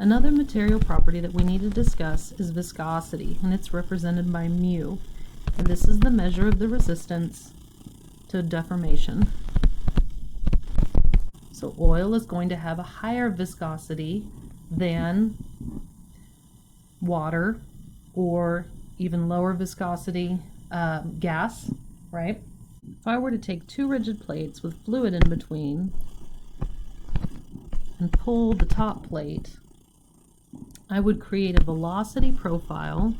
Another material property that we need to discuss is viscosity, and it's represented by mu. And this is the measure of the resistance to deformation. So oil is going to have a higher viscosity than water, or even lower viscosity gas, right? If I were to take two rigid plates with fluid in between and pull the top plate, I would create a velocity profile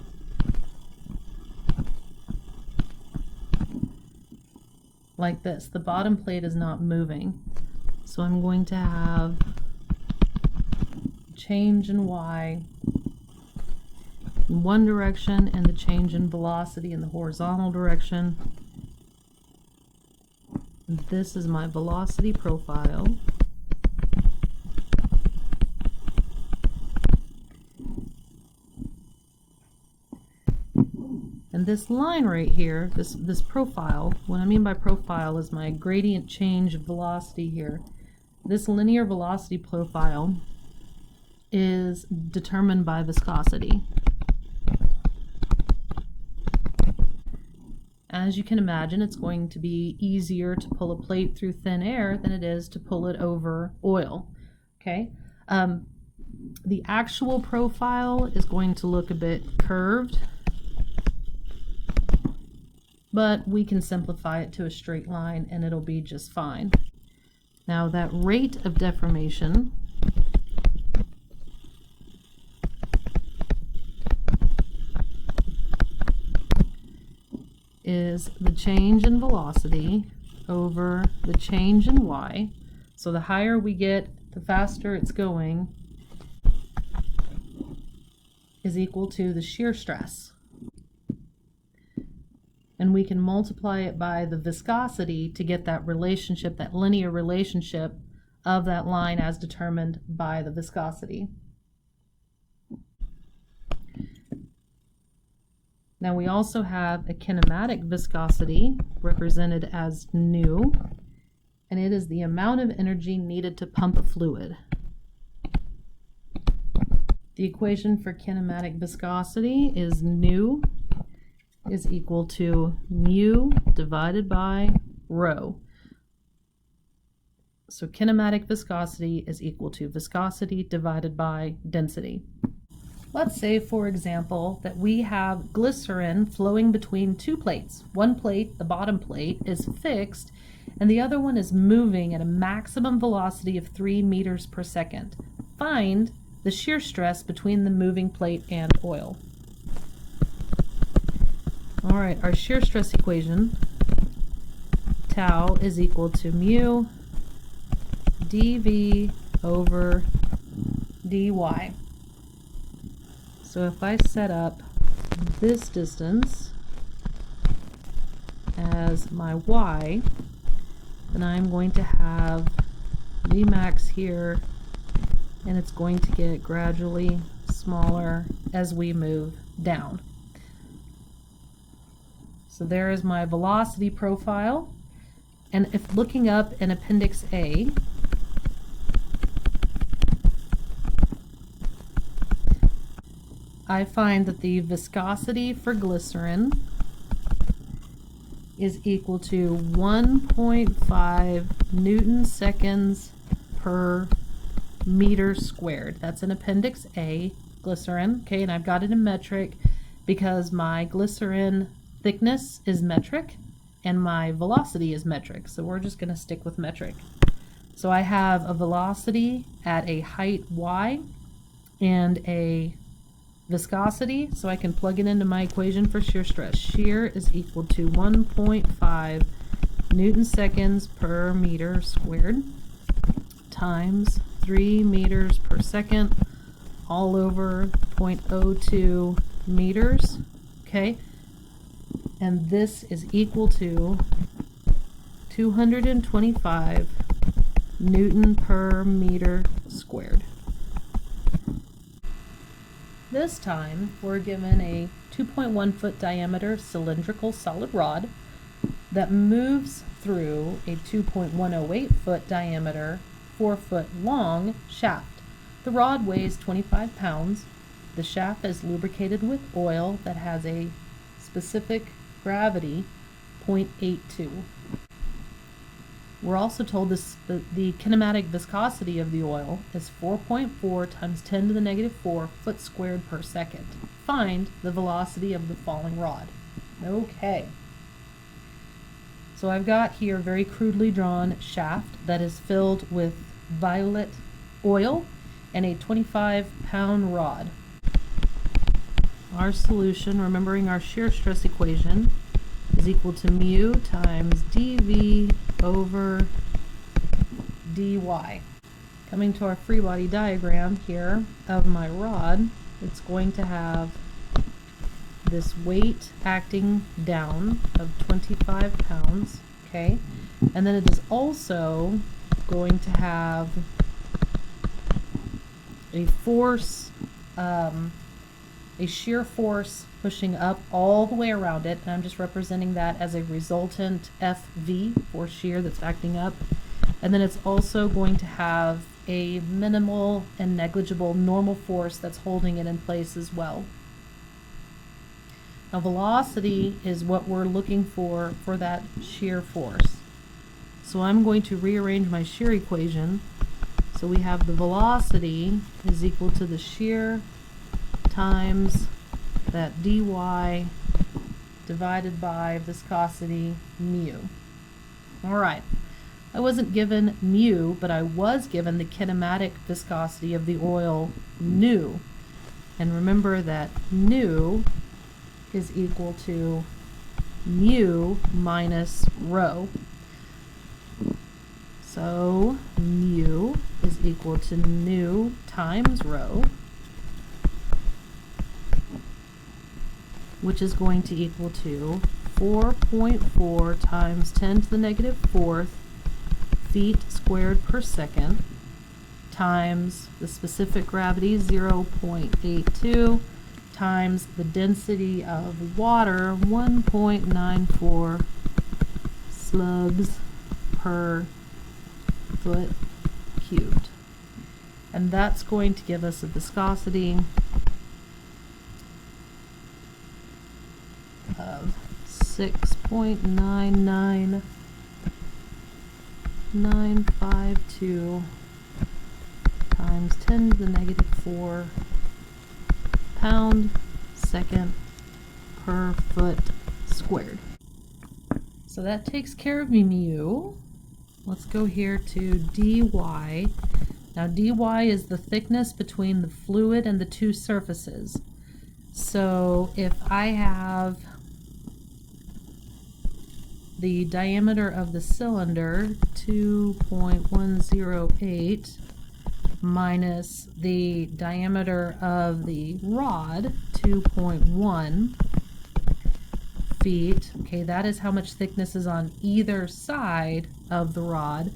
like this. The bottom plate is not moving, so I'm going to have change in y in one direction and the change in velocity in the horizontal direction. And this is my velocity profile. And this line right here, this profile, what I mean by profile is my gradient change of velocity here. This linear velocity profile is determined by viscosity. As you can imagine, it's going to be easier to pull a plate through thin air than it is to pull it over oil. Okay, the actual profile is going to look a bit curved, but we can simplify it to a straight line and it'll be just fine. Now that rate of deformation is the change in velocity over the change in y. So the higher we get, the faster it's going, is equal to the shear stress. And we can multiply it by the viscosity to get that relationship, that linear relationship of that line as determined by the viscosity. Now we also have a kinematic viscosity represented as nu, and it is the amount of energy needed to pump a fluid. The equation for kinematic viscosity is nu is equal to mu divided by rho. So kinematic viscosity is equal to viscosity divided by density. Let's say, for example, that we have glycerin flowing between two plates. One plate, the bottom plate, is fixed, and the other one is moving at a maximum velocity of 3 meters per second. Find the shear stress between the moving plate and oil. All right, our shear stress equation, tau is equal to mu dv over dy. So if I set up this distance as my y, then I'm going to have Vmax here, and it's going to get gradually smaller as we move down. So there is my velocity profile. And if looking up in Appendix A, I find that the viscosity for glycerin is equal to 1.5 Newton seconds per meter squared. That's in Appendix A, glycerin. Okay, and I've got it in metric because my glycerin thickness is metric and my velocity is metric. So we're just going to stick with metric. So I have a velocity at a height y and a viscosity, so I can plug it into my equation for shear stress. Shear is equal to 1.5 Newton seconds per meter squared times 3 meters per second all over 0.02 meters. Okay, and this is equal to 225 Newton per meter squared. This time we're given a 2.1 foot diameter cylindrical solid rod that moves through a 2.108 foot diameter 4 foot long shaft. The rod weighs 25 pounds. The shaft is lubricated with oil that has a specific gravity, 0.82. We're also told the kinematic viscosity of the oil is 4.4 times 10 to the negative 4 foot squared per second. Find the velocity of the falling rod. Okay. So I've got here a very crudely drawn shaft that is filled with violet oil and a 25-pound rod. Our solution, remembering our shear stress equation, is equal to mu times dV over dy. Coming to our free body diagram here of my rod, it's going to have this weight acting down of 25 pounds, okay? And then it is also going to have a force, a shear force pushing up all the way around it, and I'm just representing that as a resultant FV, force shear that's acting up. And then it's also going to have a minimal and negligible normal force that's holding it in place as well. Now velocity is what we're looking for that shear force. So I'm going to rearrange my shear equation. So we have the velocity is equal to the shear times that dy divided by viscosity mu. Alright, I wasn't given mu, but I was given the kinematic viscosity of the oil nu. And remember that nu is equal to mu minus rho. So mu is equal to nu times rho, which is going to equal to 4.4 times 10 to the negative 4th feet squared per second times the specific gravity 0.82 times the density of water 1.94 slugs per foot cubed. And that's going to give us a viscosity of 6.99952 times 10 to the negative 4 pound second per foot squared. So that takes care of mu. Let's go here to dy. Now dy is the thickness between the fluid and the two surfaces. So if I have the diameter of the cylinder 2.108 minus the diameter of the rod 2.1 feet, okay, that is how much thickness is on either side of the rod.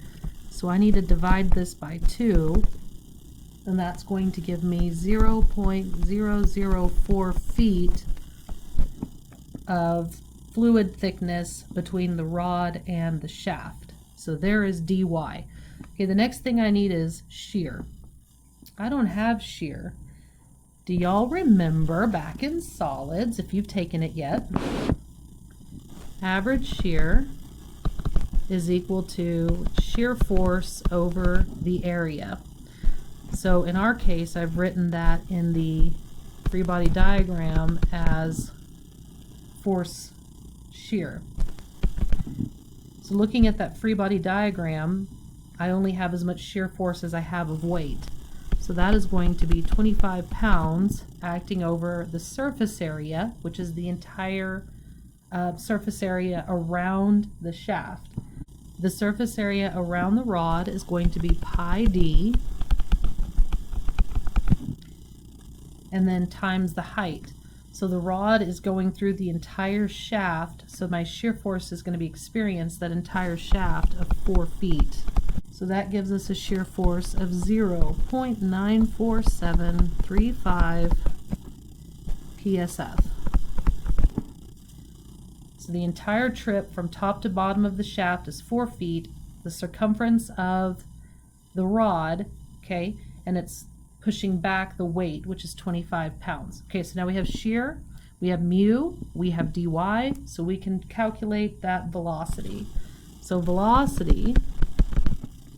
So I need to divide this by 2, and that's going to give me 0.004 feet of fluid thickness between the rod and the shaft. So there is dy. Okay, the next thing I need is shear. I don't have shear. Do y'all remember back in solids, if you've taken it yet, average shear is equal to shear force over the area. So in our case, I've written that in the free body diagram as force shear. So looking at that free body diagram, I only have as much shear force as I have of weight. So that is going to be 25 pounds acting over the surface area, which is the entire surface area around the shaft. The surface area around the rod is going to be pi d, and then times the height. So the rod is going through the entire shaft, so my shear force is going to be experienced that entire shaft of 4 feet. So that gives us a shear force of 0.94735 psf. So the entire trip from top to bottom of the shaft is 4 feet. The circumference of the rod, okay, and it's pushing back the weight, which is 25 pounds. Okay, so now we have shear, we have mu, we have dy, so we can calculate that velocity. So velocity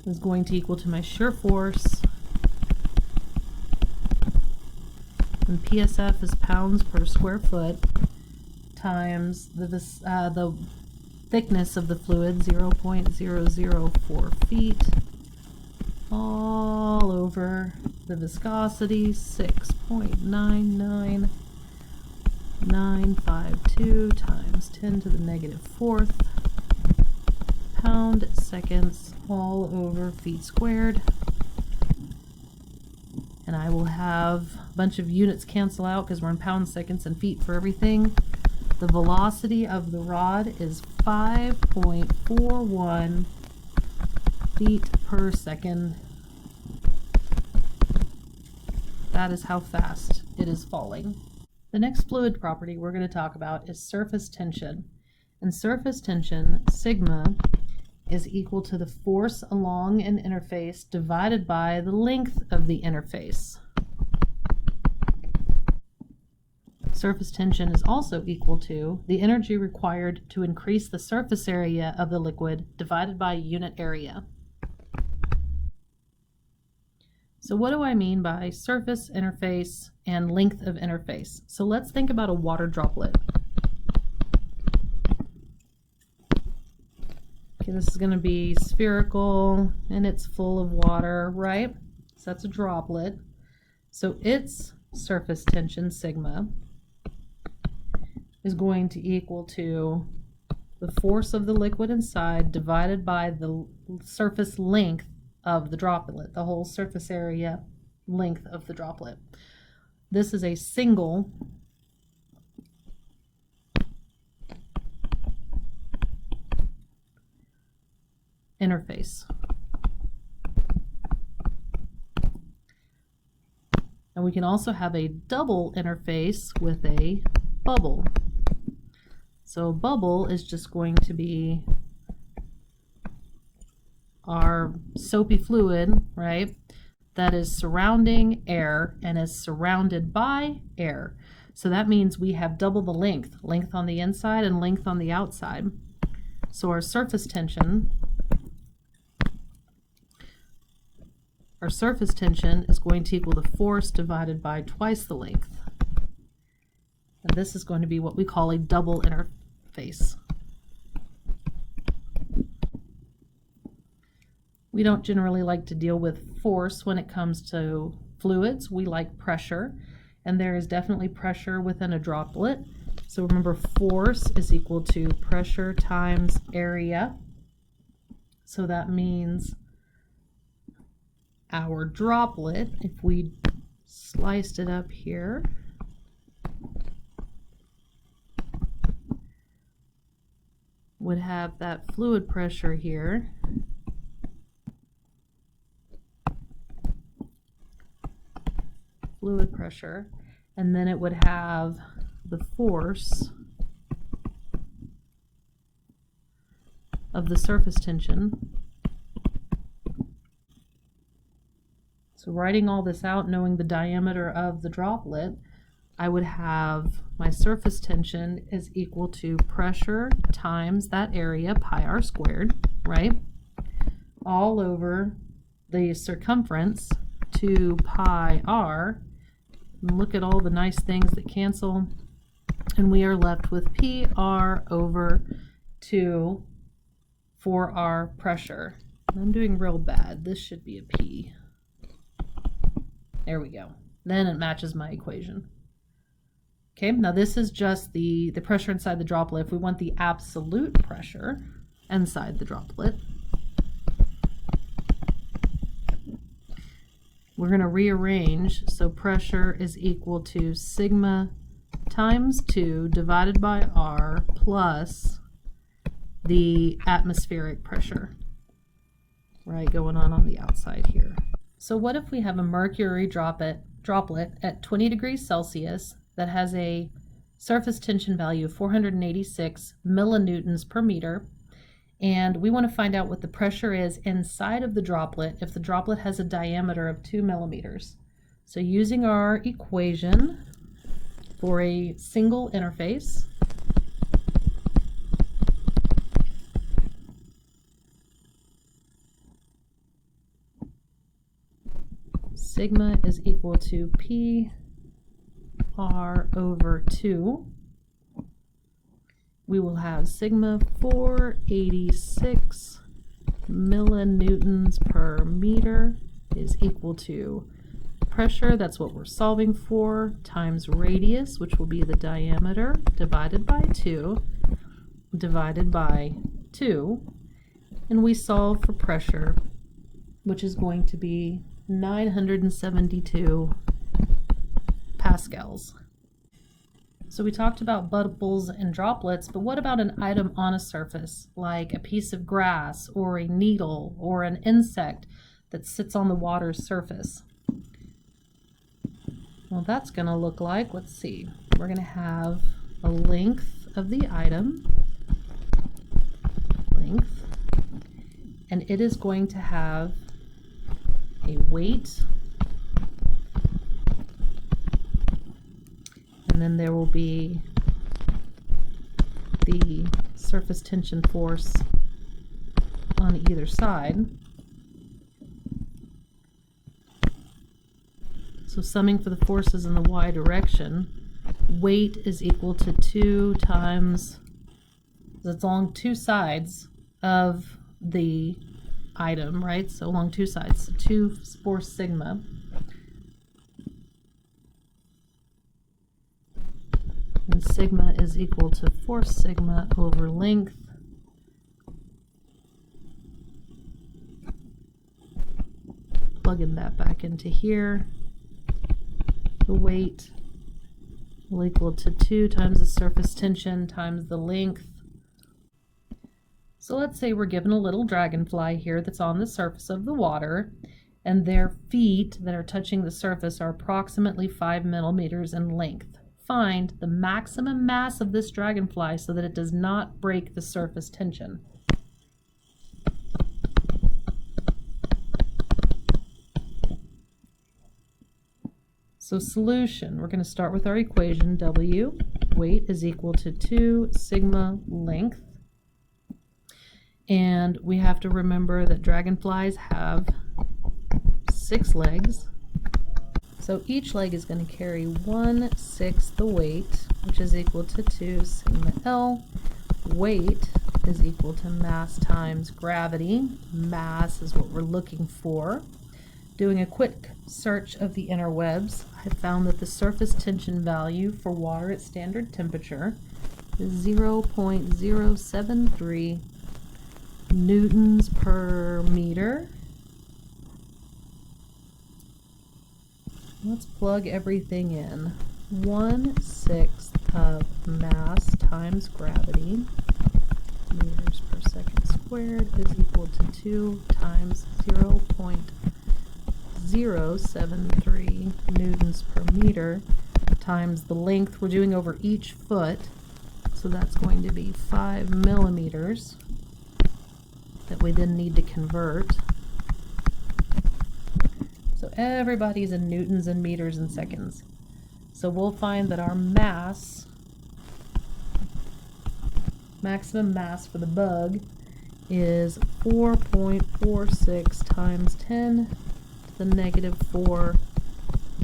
is going to equal to my shear force, and PSF is pounds per square foot, times the thickness of the fluid, 0.004 feet, all over the viscosity, 6.99952 times 10 to the negative fourth pound seconds, all over feet squared. And I will have a bunch of units cancel out because we're in pounds, seconds, and feet for everything. The velocity of the rod is 5.41 feet per second. That is how fast it is falling. The next fluid property we're going to talk about is surface tension. And surface tension, sigma, is equal to the force along an interface divided by the length of the interface. Surface tension is also equal to the energy required to increase the surface area of the liquid divided by unit area. So what do I mean by surface interface and length of interface? So let's think about a water droplet. Okay, this is going to be spherical and it's full of water, right? So that's a droplet. So its surface tension, sigma, is going to equal to the force of the liquid inside divided by the surface length of the droplet, the whole surface area length of the droplet. This is a single interface. And we can also have a double interface with a bubble. So a bubble is just going to be our soapy fluid, right, that is surrounding air and is surrounded by air. So that means we have double the length on the inside and length on the outside. So our surface tension is going to equal the force divided by twice the length. And this is going to be what we call a double interface. We don't generally like to deal with force when it comes to fluids. We like pressure, and there is definitely pressure within a droplet. So remember, force is equal to pressure times area. So that means our droplet, if we sliced it up here, would have that fluid pressure here. Fluid pressure, and then it would have the force of the surface tension. So writing all this out, knowing the diameter of the droplet, I would have my surface tension is equal to pressure times that area, pi r squared, right, all over the circumference, 2 pi r. And look at all the nice things that cancel, and we are left with PR over 2 for our pressure. I'm doing real bad. This should be a P. There we go. Then it matches my equation. Okay, now this is just the pressure inside the droplet. If we want the absolute pressure inside the droplet, we're going to rearrange. So pressure is equal to sigma times 2 divided by R plus the atmospheric pressure, right, going on the outside here. So what if we have a mercury droplet at 20 degrees Celsius that has a surface tension value of 486 millinewtons per meter, and we want to find out what the pressure is inside of the droplet if the droplet has a diameter of 2 millimeters. So using our equation for a single interface, sigma is equal to P R over 2. We will have sigma 486 millinewtons per meter is equal to pressure, that's what we're solving for, times radius, which will be the diameter, divided by 2, divided by 2, and we solve for pressure, which is going to be 972 pascals. So we talked about bubbles and droplets, but what about an item on a surface, like a piece of grass or a needle or an insect that sits on the water's surface? Well, that's going to look like, let's see, we're going to have a length of the item, length, and it is going to have a weight, and then there will be the surface tension force on either side. So summing for the forces in the y direction, weight is equal to 2 times, it's along two sides of the item, right? So along two sides, so 2 force sigma. And sigma is equal to force sigma over length. Plugging that back into here. The weight will equal to 2 times the surface tension times the length. So let's say we're given a little dragonfly here that's on the surface of the water, and their feet that are touching the surface are approximately 5 millimeters in length. Find the maximum mass of this dragonfly so that it does not break the surface tension. So solution, we're going to start with our equation. W, weight, is equal to 2 sigma length. And we have to remember that dragonflies have 6 legs. So each leg is going to carry 1/6 the weight, which is equal to 2 sigma L. Weight is equal to mass times gravity. Mass is what we're looking for. Doing a quick search of the interwebs, I found that the surface tension value for water at standard temperature is 0.073 newtons per meter. Let's plug everything in. 1/6 of mass times gravity, meters per second squared, is equal to 2 times 0.073 newtons per meter times the length we're doing over each foot, so that's going to be 5 millimeters that we then need to convert. So everybody's in newtons and meters and seconds. So we'll find that our mass, maximum mass for the bug, is 4.46 times 10 to the negative 4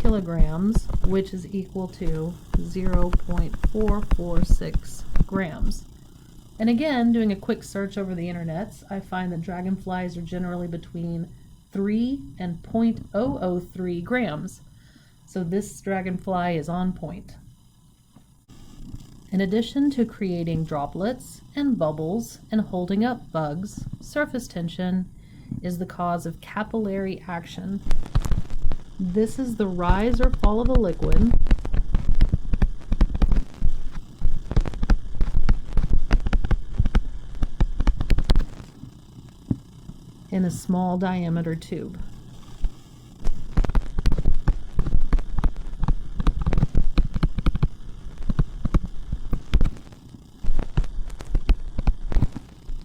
kilograms, which is equal to 0.446 grams. And again, doing a quick search over the internets, I find that dragonflies are generally between 3 and 0.003 grams. So this dragonfly is on point. In addition to creating droplets and bubbles and holding up bugs, surface tension is the cause of capillary action. This is the rise or fall of a liquid in a small diameter tube.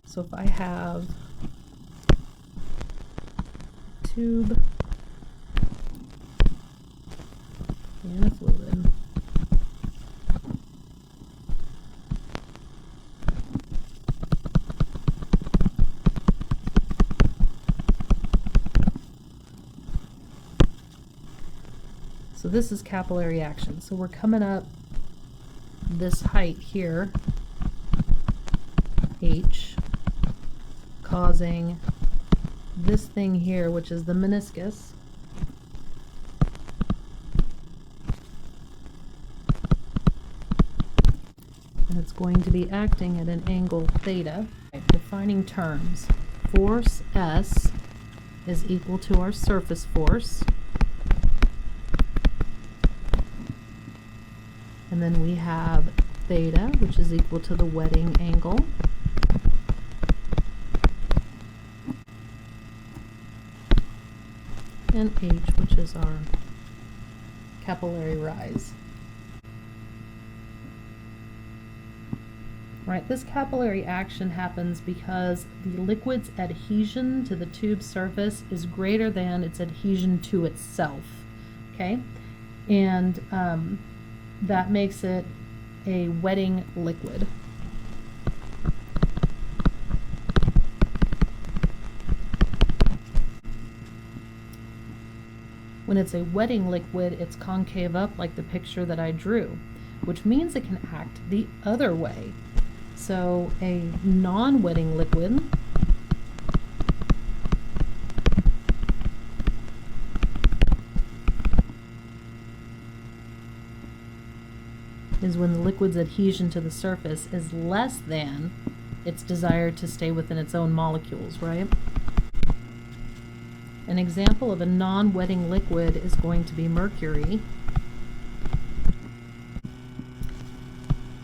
So if I have tube and a fluid. So this is capillary action. So we're coming up this height here, H, causing this thing here, which is the meniscus, and it's going to be acting at an angle theta. Defining terms. Force S is equal to our surface force. And then we have theta, which is equal to the wetting angle. And H, which is our capillary rise. Right, this capillary action happens because the liquid's adhesion to the tube surface is greater than its adhesion to itself, okay? And that makes it a wetting liquid. When it's a wetting liquid, it's concave up like the picture that I drew, which means it can act the other way. So a non-wetting liquid is when the liquid's adhesion to the surface is less than its desire to stay within its own molecules, right? An example of a non-wetting liquid is going to be mercury.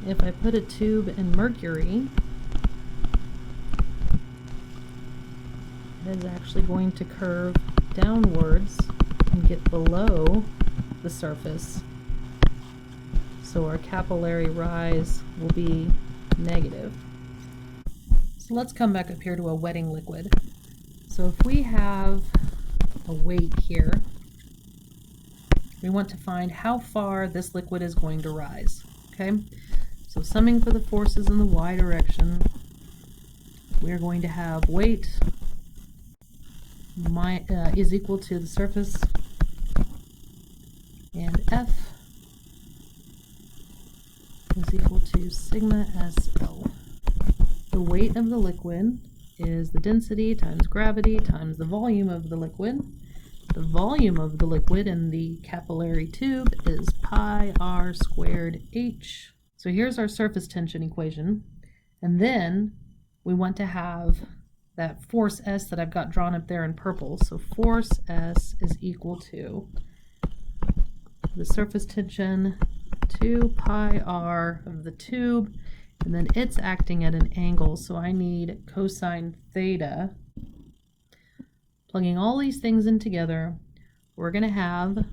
If I put a tube in mercury, it is actually going to curve downwards and get below the surface. So our capillary rise will be negative. So let's come back up here to a wetting liquid. So if we have a weight here, we want to find how far this liquid is going to rise, okay? So summing for the forces in the y direction, we're going to have weight is equal to the surface, and F is equal to sigma SL. The weight of the liquid is the density times gravity times the volume of the liquid. The volume of the liquid in the capillary tube is pi r squared h. So here's our surface tension equation. And then we want to have that force S that I've got drawn up there in purple. So force S is equal to the surface tension 2 pi r of the tube, and then it's acting at an angle, so I need cosine theta. Plugging all these things in together, we're going to have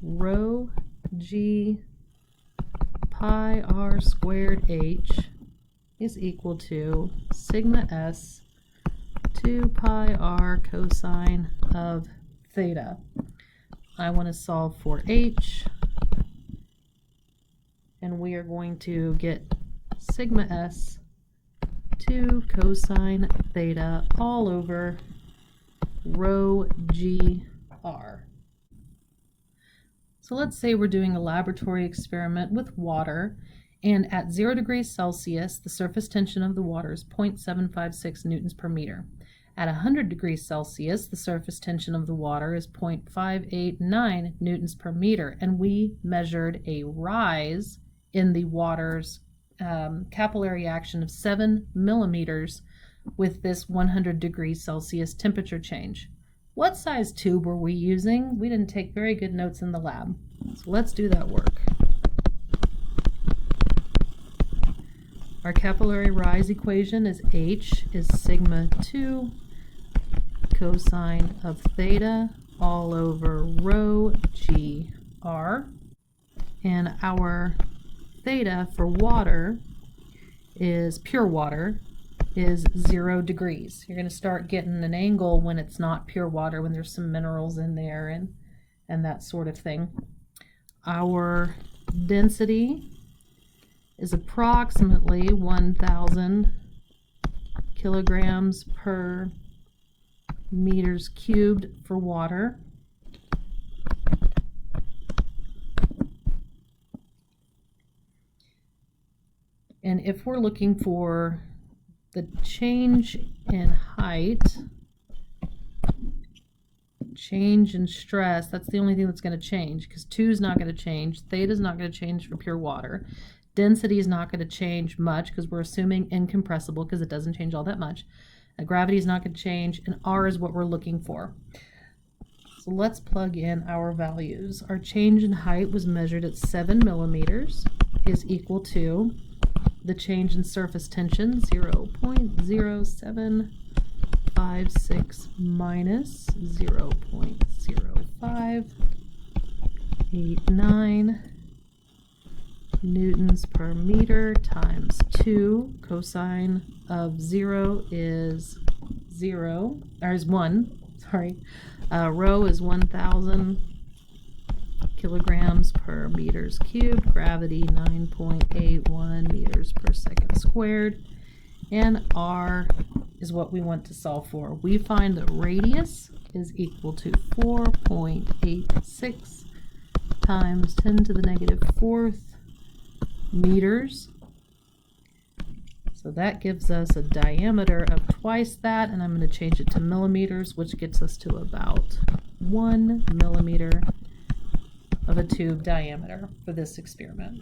rho g pi r squared h is equal to sigma s 2 pi r cosine of theta. I want to solve for h, and we are going to get sigma s 2 cosine theta all over rho g r. So let's say we're doing a laboratory experiment with water, and at 0 degrees Celsius, the surface tension of the water is 0.756 newtons per meter. At 100 degrees Celsius, the surface tension of the water is 0.589 newtons per meter, and we measured a rise in the water's capillary action of 7 millimeters with this 100 degrees Celsius temperature change. What size tube were we using? We didn't take very good notes in the lab. So let's do that work. Our capillary rise equation is H is sigma 2 cosine of theta all over rho g r. And our theta for water is pure water is 0 degrees. You're going to start getting an angle when it's not pure water, when there's some minerals in there and that sort of thing. our density is approximately 1,000 kilograms per meters cubed for water. And if we're looking for the change in height, change in stress, that's the only thing that's going to change, because 2 is not going to change, theta is not going to change for pure water, density is not going to change much because we're assuming incompressible because it doesn't change all that much, gravity is not going to change, and R is what we're looking for. So let's plug in our values. Our change in height was measured at 7 millimeters, is equal to the change in surface tension, 0.0756 minus 0.0589 newtons per meter times 2. Cosine of 0 is 1. Sorry. Rho is 1,000 kilograms per meters cubed. Gravity 9.81 meters per second squared. And R is what we want to solve for. We find that radius is equal to 4.86 times 10 to the negative 4th meters. So that gives us a diameter of twice that, and I'm going to change it to millimeters, which gets us to about 1 millimeter of a tube diameter for this experiment.